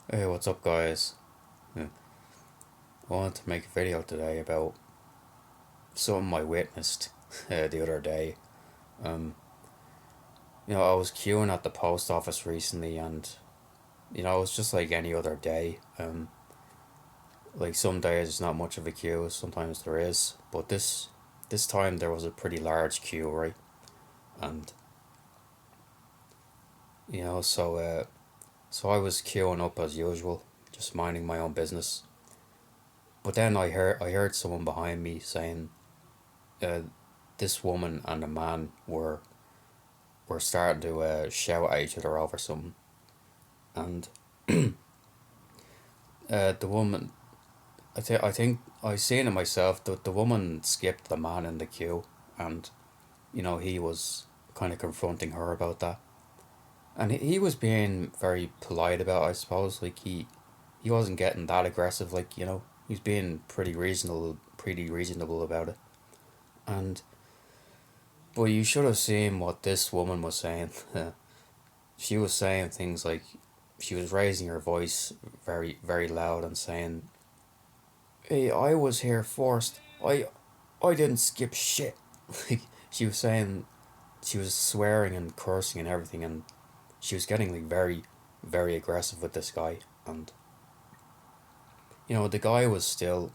Hey, what's up, guys? Yeah, I wanted to make a video today about something I witnessed the other day. Um, I was queuing at the post office recently, and it was just like any other day. Like some days there's not much of a queue, sometimes there is, but this time there was a pretty large queue, right? And you know, so uh, so I was queuing up as usual, just minding my own business. But then I heard someone behind me saying, uh, this woman and a man were starting to shout at each other over something, and the woman, I think I seen it myself. The woman skipped the man in the queue, and he was kind of confronting her about that, and he was being very polite about it, I suppose. Like he wasn't getting that aggressive. Like he was being pretty reasonable about it, and but you should have seen what this woman was saying. She was saying things like, she was raising her voice very, very loud and saying, "Hey, I was here first. I didn't skip shit." Like she was saying, she was swearing and cursing and everything, and she was getting like very, very aggressive with this guy. And the guy was still,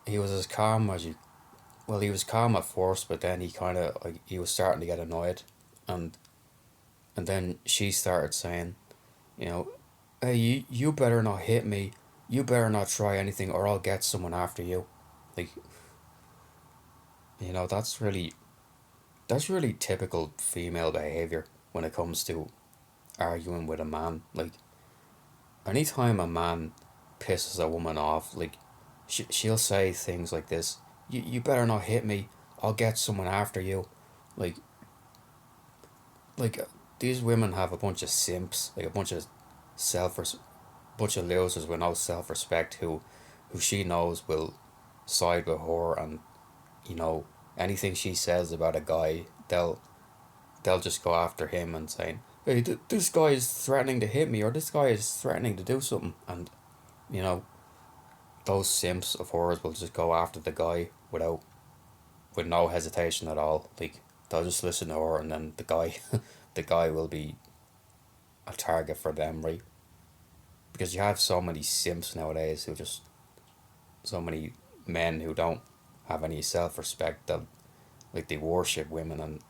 he was as calm as you. Well, he was calm at first, but then he kind of like he was starting to get annoyed, and then she started saying, you know, "Hey, you better not hit me. You better not try anything, or I'll get someone after you." Like, that's really typical female behavior when it comes to arguing with a man. Like, anytime a man pisses a woman off, like, she'll say things like this: you better not hit me. I'll get someone after you." Like, like these women have a bunch of simps, like a self bunch of losers with no self respect, who she knows will side with her, and you know anything she says about a guy, they'll just go after him and saying, "Hey, this guy is threatening to hit me, or this guy is threatening to do something," and you know those simps of hers will just go after the guy with no hesitation at all. Like, they'll just listen to her, and then the guy, the guy will be a target for them, right? Because you have so many simps nowadays, who just, so many men who don't have any self respect, that like they worship women, and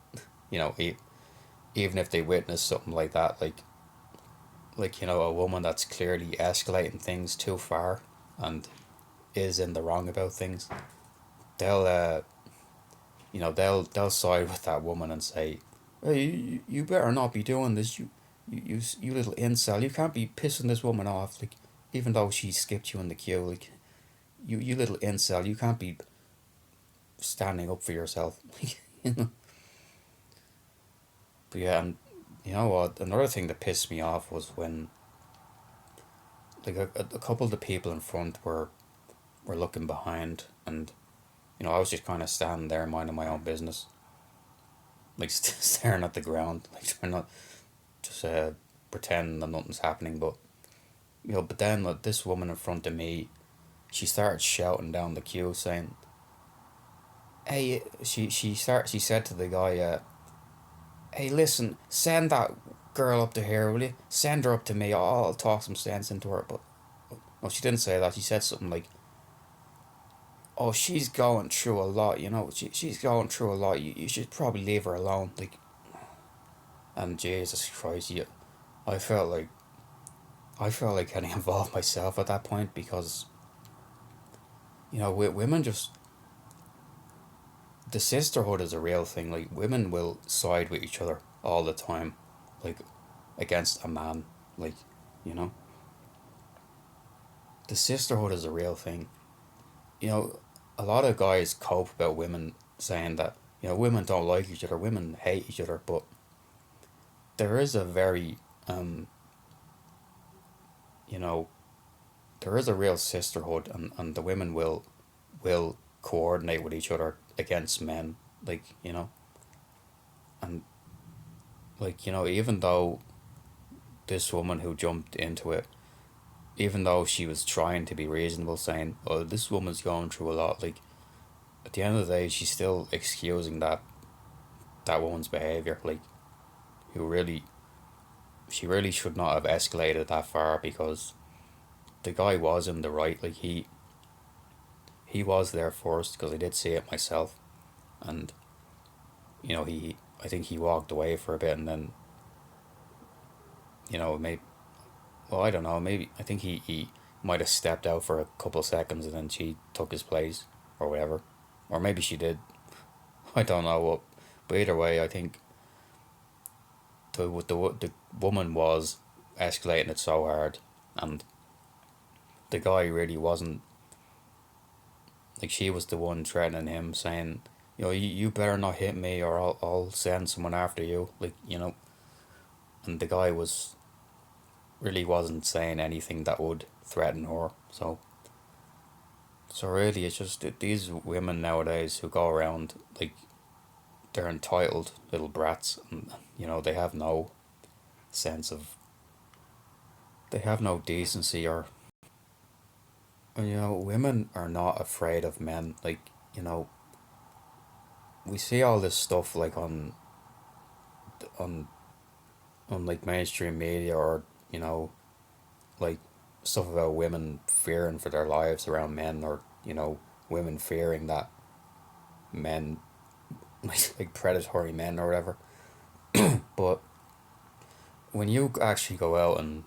you know e- even if they witness something like that, like a woman that's clearly escalating things too far and is in the wrong about things, they'll they'll side with that woman and say, "Hey, you better not be doing this. You little incel. You can't be pissing this woman off. Like, even though she skipped you in the queue, like, you little incel. You can't be standing up for yourself." But yeah, and you know what? Another thing that pissed me off was when, like, a couple of the people in front were looking behind, and I was just kind of standing there minding my own business, like, staring at the ground, like, trying not just pretend that nothing's happening. But but then, like, this woman in front of me, she started shouting down the queue, saying, "Hey," she said to the guy, "Hey, listen, send that girl up to here, will you? Send her up to me. I'll talk some sense into her." But no, she didn't say that. She said something like, "Oh, she's going through a lot. She's going through a lot. You should probably leave her alone." Like, and Jesus Christ, I felt like I felt like getting involved myself at that point, because women just, the sisterhood is a real thing. Like, women will side with each other all the time, like, against a man. Like, you know, the sisterhood is a real thing. You know, a lot of guys cope about women saying that women don't like each other, women hate each other, but there is a very you know there is a real sisterhood, and the women will coordinate with each other against men, like, and like, even though this woman who jumped into it, even though she was trying to be reasonable, saying, "Oh, this woman's going through a lot." Like at the end of the day, she's still excusing that woman's behavior. Like who really, she really should not have escalated that far because the guy was in the right. Like he was there first because I did see it myself, and he I think he walked away for a bit and then maybe, well, I don't know, maybe I think he might have stepped out for a couple of seconds and then she took his place or whatever, or maybe she did. I don't know what, but either way, I think the woman was escalating it so hard, and the guy really wasn't. Like she was the one threatening him, saying, you better not hit me or I'll send someone after you. Like, and the guy really wasn't saying anything that would threaten her. So really, it's just that these women nowadays who go around like they're entitled little brats, and they have no sense of, they have no decency, or women are not afraid of men. Like you know, we see all this stuff like on on like mainstream media, or like stuff about women fearing for their lives around men, or women fearing that men like predatory men or whatever. But when you actually go out into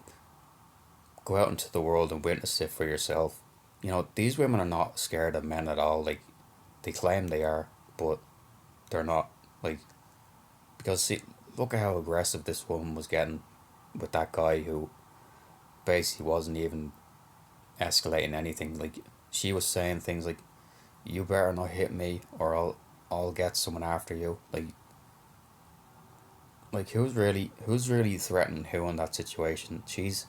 the world and witness it for yourself, these women are not scared of men at all. Like they claim they are, but they're not. Like because see, look at how aggressive this woman was getting with that guy who basically wasn't even escalating anything. Like she was saying things like, "You better not hit me, or I'll get someone after you." Like who's really threatening who in that situation? She's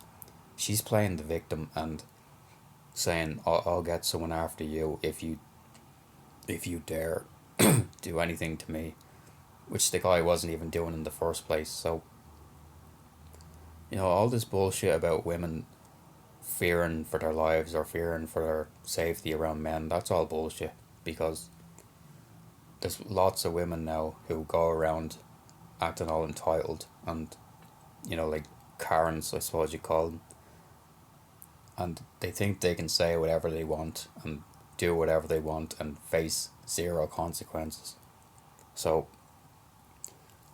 playing the victim and saying, I'll get someone after you if you dare do anything to me," which the guy wasn't even doing in the first place. So all this bullshit about women fearing for their lives or fearing for their safety around men, that's all bullshit, because there's lots of women now who go around acting all entitled and like Karens, I suppose you call them, and they think they can say whatever they want and do whatever they want and face zero consequences. So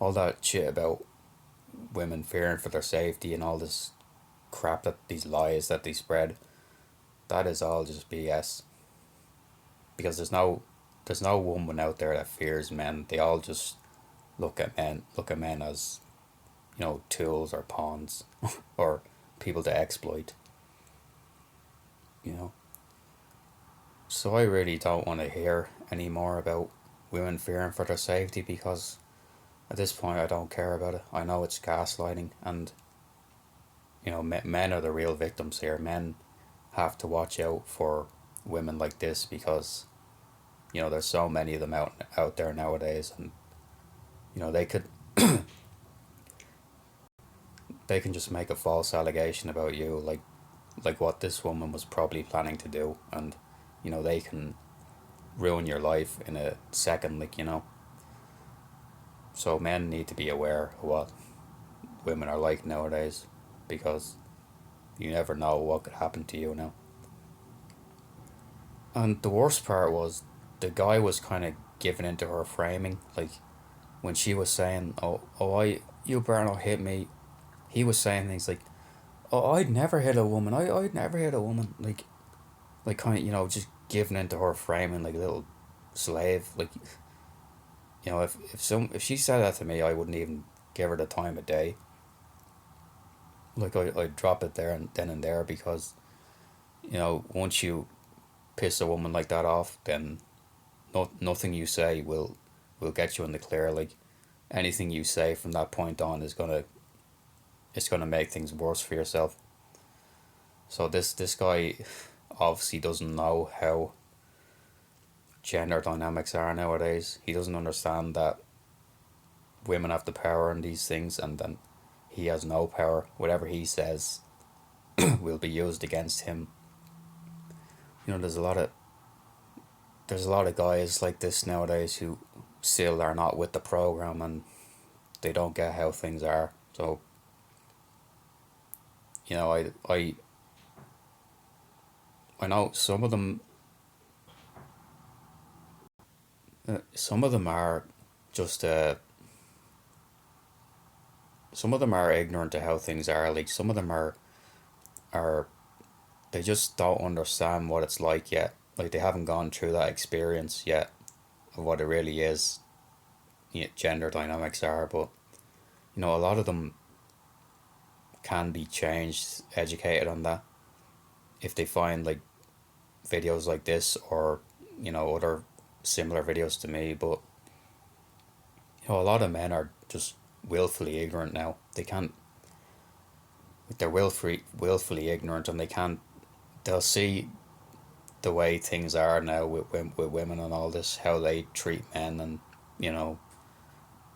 all that shit about women fearing for their safety and all this crap, that these lies that they spread, that is all just BS. Because there's no woman out there that fears men. They all just look at men as tools or pawns or people to exploit. You know. So I really don't want to hear any more about women fearing for their safety, because at this point I don't care about it. I know it's gaslighting, and men are the real victims here. Men have to watch out for women like this, because there's so many of them out there nowadays, and they could they can just make a false allegation about you, like what this woman was probably planning to do, and they can ruin your life in a second, so men need to be aware of what women are like nowadays, because you never know what could happen to you now. And the worst part was the guy was kind of giving into her framing. Like when she was saying, "Oh, you better not hit me," he was saying things like, "Oh, I'd never hit a woman. I'd never hit a woman." Like kind of just giving into her framing like a little slave. Like if she said that to me, I wouldn't even give her the time of day. Like I'd drop it there and then and there, because once you piss a woman like that off, then nothing you say will get you in the clear. Like anything you say from that point on is gonna it's gonna make things worse for yourself. So this guy obviously doesn't know how gender dynamics are nowadays. He doesn't understand that women have the power in these things, and then he has no power. Whatever he says will be used against him. You know, there's a lot of guys like this nowadays who still are not with the program, and they don't get how things are. So, you know, I know some of them are just some of them are ignorant to how things are. Like some of them are they just don't understand what it's like yet. Like they haven't gone through that experience yet of what it really is. Gender dynamics are, but you know, a lot of them can be changed, educated on that if they find like videos like this, or you know, other similar videos to me. But you know, a lot of men are just willfully ignorant now. They can't. They're willfully ignorant, and they can't. They'll see the way things are now with women and all this, how they treat men, and you know.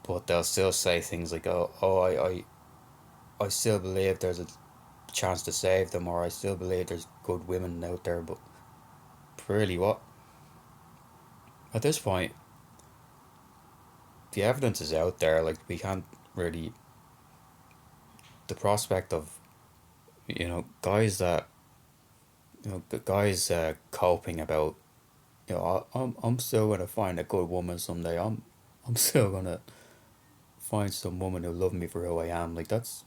But they'll still say things like, I still believe there's a chance to save them, or I still believe there's good women out there. But really, what at this point, the evidence is out there. Like we can't really. The prospect of guys that the guys coping about, I'm still gonna find a good woman someday. I'm still gonna find some woman who love me for who I am. Like that's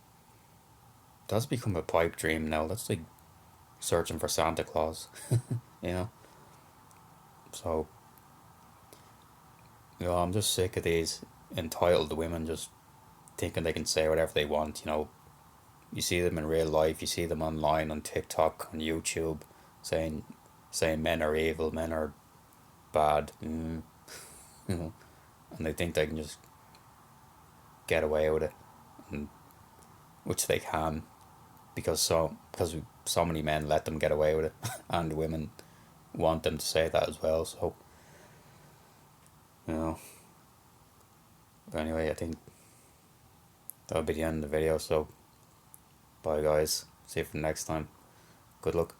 become a pipe dream now. That's like searching for Santa Claus. you know. So I'm just sick of these entitled women just thinking they can say whatever they want. You see them in real life. You see them online on TikTok, on YouTube, saying men are evil, men are bad. You know, and they think they can just get away with it, and which they can, because so many men let them get away with it, and women want them to say that as well. So you know. But anyway, I think that'll be the end of the video. So bye guys. See you for next time. Good luck.